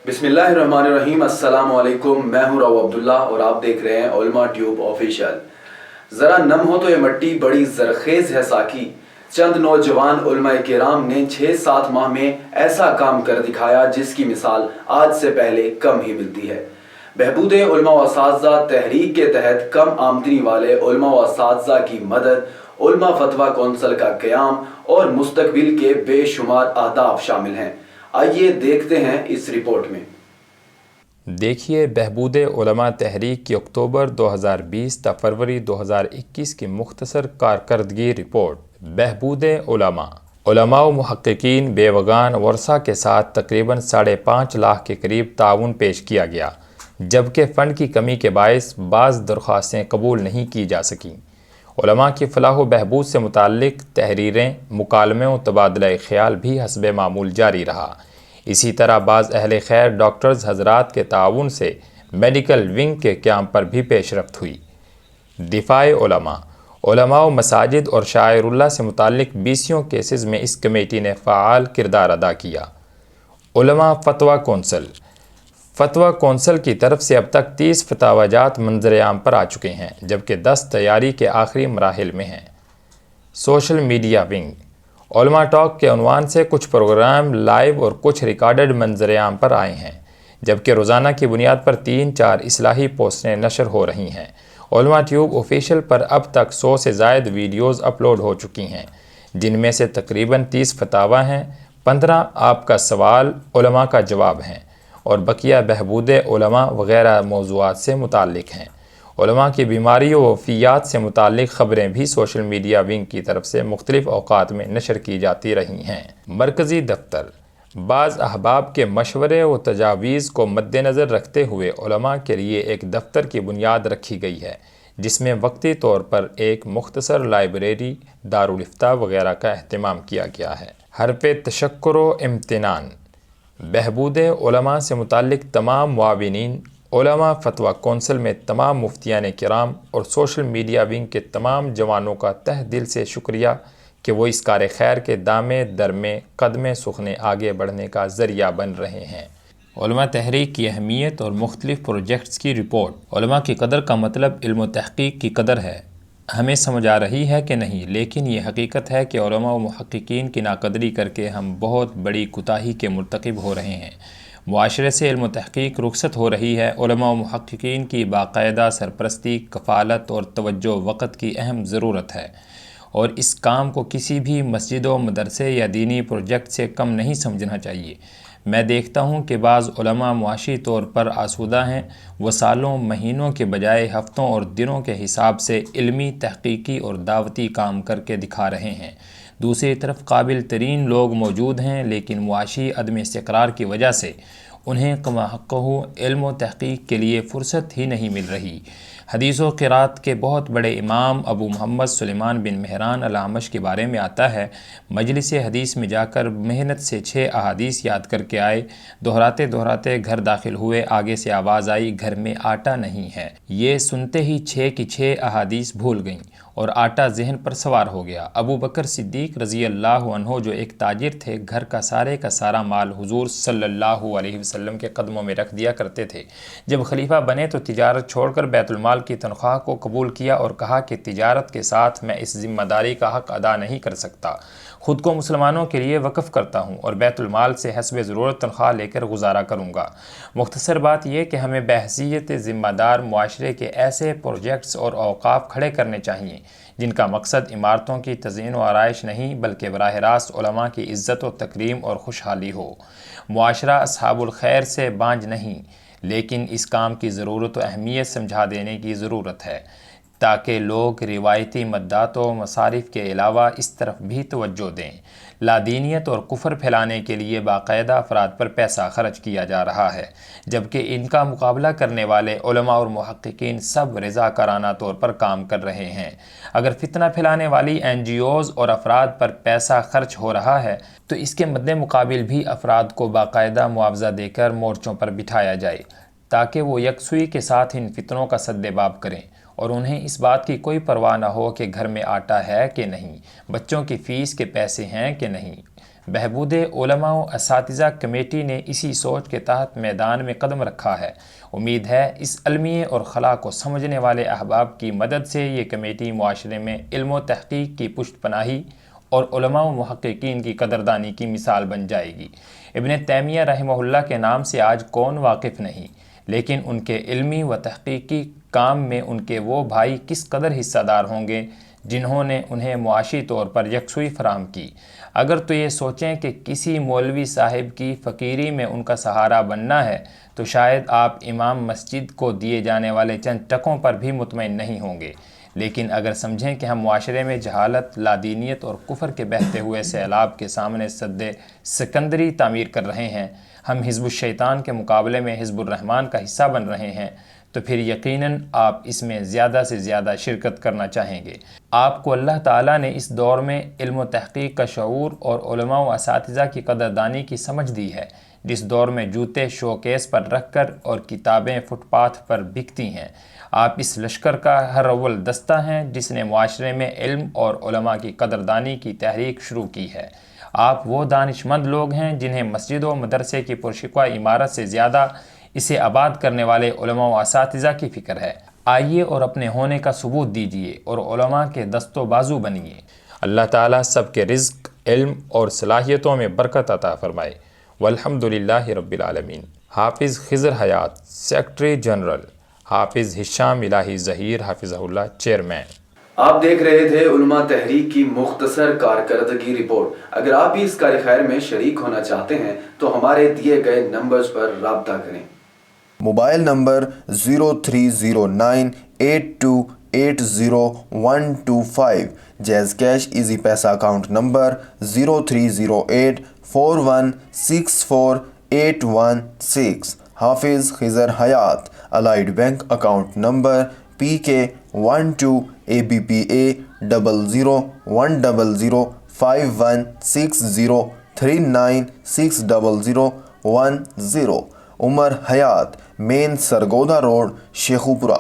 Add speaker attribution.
Speaker 1: बिस्मिल्लाहिर्रहमानिर्रहीम। अस्सलाम वालेकुम। मैं हूं राव अब्दुल्ला और आप देख रहे हैं उलमा ट्यूब ऑफिशियल। ज़रा नम हो तो ये मट्टी बड़ी ज़रखेज़ है साकी। चंद नौजवान उलमा किराम ने 6-7 माह में ऐसा काम कर दिखाया जिसकी मिसाल आज से पहले कम ही मिलती है। बहबूद उलमा व असातिज़ा तहरीक के तहत कम आमदनी वाले उलमा व असातिज़ा की मदद, उलमा फतवा कौंसिल का क़याम और मुस्तक़बिल के बेशुमार अहदाफ शामिल हैं। आइए देखते हैं इस रिपोर्ट में।
Speaker 2: देखिए बहबूद उलमा तहरीक की अक्टूबर 2020 ta फरवरी 2021 की मुख्तसर कारकर्दगी रिपोर्ट। बहबूद उलमा व मुहक्किकीन बेवगान वर्सा के साथ तकरीबन 5.5 लाख के करीब ताउन पेश किया गया, जबकि फ़ंड की कमी के बायस बाज़ दरख्वास्तें कबूल नहीं की जा सकीं। उलमा की फलाह व बहबूद से मुताल्लिक़ तहरीरें, मुकालमे व तबादला ख़याल भी हस्बे मामूल जारी रहा। इसी तरह बाज़ अहले खैर डॉक्टर्स हजरात के ताउन से मेडिकल विंग के क़याम पर भी पेशरफ्त हुई। दिफ़ाए उलमा व मसाजिद और शायरुल्लाह से मुताल्लिक़ 20 केसेस में इस कमेटी ने फ़ाल किरदार अदा किया। उलमा फ़तवा कौंसिल की तरफ से अब तक 30 फतावाजात मंजर आम पर आ चुके हैं, जबकि 10 तैयारी के आखिरी मराहिल में हैं। Social media wing. उलमा टॉक के उन्वान से कुछ प्रोग्राम लाइव और कुछ रिकॉर्डेड मंजर आम पर आए हैं, जबकि रोज़ाना की बुनियाद पर 3-4 इस्लाही पोस्टें नशर हो रही हैं। उलमा ट्यूब ऑफिशियल पर अब तक 100 से ज़ायद वीडियोज़ अपलोड हो चुकी हैं, जिनमें से तकरीबन 30 फतावा हैं, 15 आपका सवाल उलमा का जवाब हैं और बकिया बहबूद उलमा वगैरह मौज़ूआत से मुताल्लिक़ हैं। उलमा की बीमारियों व वफ़ियात से मुताल्लिक़ ख़बरें भी सोशल मीडिया विंग की तरफ से मुख्तलिफ़ औक़ात में नशर की जाती रही हैं। मरकज़ी दफ्तर। बाज़ अहबाब के मशवरे व तजावीज़ को मद्देनज़र रखते हुए उलमा के लिए एक दफ्तर की बुनियाद रखी गई है, जिसमें वक्ती तौर पर एक मुख्तसर लाइब्रेरी, दारुल इफ्ता वगैरह का अहतमाम किया गया है। हरफ़ तशक्कुर व इम्तिनान। बहबूद उलमा से मुताल्लिक़ तमाम मुआविनीन, उलमा फतवा कौंसिल में तमाम मुफ्तियान किराम और सोशल मीडिया विंग के तमाम जवानों का तह दिल से शुक्रिया कि वो इस कार खैर के दामे दरमे कदमे सुखने आगे बढ़ने का ज़रिया बन रहे हैं। उलमा तहरीक की अहमियत और मुख्तलिफ़ प्रोजेक्ट्स की रिपोर्ट। उलमा की कदर का मतलब इल्म व तहक़ीक़ की कदर है। हमें समझ आ रही है कि नहीं, लेकिन ये हकीकत है कि उलमा व मुहक्किकीन की नाकदरी करके हम बहुत बड़ी कोताही के मुर्तकिब हो रहे हैं। मुआशरे से इल्म तहक़ीक़ रुखसत हो रही है। उलमा व मुहक्किकीन की बाकायदा सरपरस्ती, कफ़ालत और तवज्जो वक़्त की अहम ज़रूरत है, और इस काम को किसी भी मस्जिद व मदरसे या दीनी प्रोजेक्ट से कम नहीं समझना चाहिए। मैं देखता हूँ कि बाज़ उलमा मुआशी तौर पर आसूदा हैं। वो सालों महीनों के बजाय हफ़्तों और दिनों के हिसाब से इल्मी, तहक़ीक़ी और दावती काम करके दिखा रहे हैं। दूसरी तरफ काबिल तरीन लोग मौजूद हैं, लेकिन मुआशी अदम इस्तिक़रार की वजह से उन्हें कमाहक़्क़ो इल्म व तहक़ीक़ के लिए फ़ुर्सत ही नहीं मिल रही। हदीस व क़िरात के बहुत बड़े इमाम अबू मोहम्मद सुलेमान बिन मेहरान अल-अमश के बारे में आता है, मजलिस हदीस में जाकर मेहनत से 6 अहादीस याद करके आए। दोहराते दोहराते घर दाखिल हुए, आगे से आवाज़ आई, घर में आटा नहीं है। ये सुनते ही 6 की 6 अहादीस भूल गईं और आटा जहन पर सवार हो गया। अबू बकर सिद्दीक़ रज़ी अल्लाह अन्हो, जो एक ताजिर थे, घर का सारा माल हुजूर सल्लल्लाहु अलैहि वसल्लम के कदमों में रख दिया करते थे। जब खलीफा बने तो तिजारत छोड़कर बैतुल माल की तनख्वाह को कबूल किया और कहा कि तिजारत के साथ मैं इस जिम्मेदारी का हक़ अदा नहीं कर सकता। ख़ुद को मुसलमानों के लिए वक़फ़ करता हूँ और बैतुल माल से हस्बे ज़रूरत तनख्वाह लेकर गुजारा करूँगा। मुख्तसर बात यह कि हमें बहसीयत ज़िम्मेदार मुआशरे के ऐसे प्रोजेक्ट्स और औक़ाफ़ खड़े करने चाहिए जिनका मकसद इमारतों की तज़ीन व आराइश नहीं, बल्कि बराह रास्त उलमा की इज़्ज़त व तकरीम और खुशहाली हो। मुआशरा अस्हाबुल खैर से बांझ नहीं, लेकिन इस काम की ज़रूरत व अहमियत समझा देने की ज़रूरत है, ताकि लोग रिवायती मद्दात व मसारिफ़ के अलावा इस तरफ भी तवज्जो दें। लादीनियत और कुफ़र फैलाने के लिए बाकायदा अफराद पर पैसा खर्च किया जा रहा है, जबकि इनका मुकाबला करने वाले उलमा और मुहक्किकीन सब रज़ाकाराना तौर पर काम कर रहे हैं। अगर फितना फैलाने वाली NGOज़ और अफराद पर पैसा खर्च हो रहा है, तो इसके मद्दे मुकाबिल भी अफराद को बाकायदा मुआवजा देकर मोर्चों पर बिठाया जाए, ताकि वो यकसुई के साथ इन फितनों का सद्देबाब करें और उन्हें इस बात की कोई परवाह न हो कि घर में आटा है कि नहीं, बच्चों की फ़ीस के पैसे हैं कि नहीं, بہبود علماء و اساتذہ کمیٹی نے اسی سوچ کے تحت میدان میں قدم رکھا ہے۔ امید ہے اس علمیے اور خلا کو سمجھنے والے احباب کی مدد سے یہ کمیٹی معاشرے میں علم و تحقیق کی پشت پناہی اور علماء و محققین کی قدردانی کی مثال بن جائے گی۔ ابن تیمیہ رحمہ اللہ کے نام سے آج کون واقف نہیں، لیکن ان کے علمی و تحقیقی کام میں ان کے وہ بھائی کس قدر حصہ دار ہوں گے جنہوں نے انہیں معاشی طور پر یکسوئی فراہم کی۔ اگر تو یہ سوچیں کہ کسی مولوی صاحب کی فقیری میں ان کا سہارا بننا ہے تو شاید آپ امام مسجد کو دیے جانے والے چند ٹکوں پر بھی مطمئن نہیں ہوں گے، لیکن اگر سمجھیں کہ ہم معاشرے میں جہالت، لادینیت اور کفر کے بہتے ہوئے سیلاب کے سامنے سد سکندری تعمیر کر رہے ہیں، ہم حزب الشیطان کے مقابلے میں حزب الرحمن کا حصہ بن رہے ہیں، تو پھر یقیناً آپ اس میں زیادہ سے زیادہ شرکت کرنا چاہیں گے۔ آپ کو اللہ تعالیٰ نے اس دور میں علم و تحقیق کا شعور اور علماء و اساتذہ کی قدردانی کی سمجھ دی ہے، جس دور میں جوتے شوکیس پر رکھ کر اور کتابیں فٹ پاتھ پر بکتی ہیں۔ آپ اس لشکر کا ہر اول دستہ ہیں جس نے معاشرے میں علم اور علماء کی قدردانی کی تحریک شروع کی ہے۔ آپ وہ دانش مند لوگ ہیں جنہیں مسجد و مدرسے کی پرشکوہ عمارت سے زیادہ اسے آباد کرنے والے علماء و اساتذہ کی فکر ہے۔ آئیے اور اپنے ہونے کا ثبوت دیجیے اور علماء کے دست و بازو بنیے۔ اللہ تعالیٰ سب کے رزق، علم اور صلاحیتوں میں برکت عطا فرمائے۔ والحمدللہ رب العالمین۔ حافظ خضر حیات، سیکرٹری جنرل، حافظ ہشام الہی ظہیر حافظہ اللہ، چیئرمین۔
Speaker 1: آپ دیکھ رہے تھے علماء تحریک کی مختصر کارکردگی رپورٹ۔ اگر آپ بھی اس کار خیر میں شریک ہونا چاہتے ہیں تو ہمارے دیے گئے نمبرز پر رابطہ کریں۔
Speaker 3: موبائل نمبر 030982802125، جیز کیش ایزی پیسہ اکاؤنٹ نمبر 030841648116، حافظ خضر حیات، allied bank account number PK12ABPA005160396010، عمر حیات، مین سرگودا روڈ، شیخوپورہ۔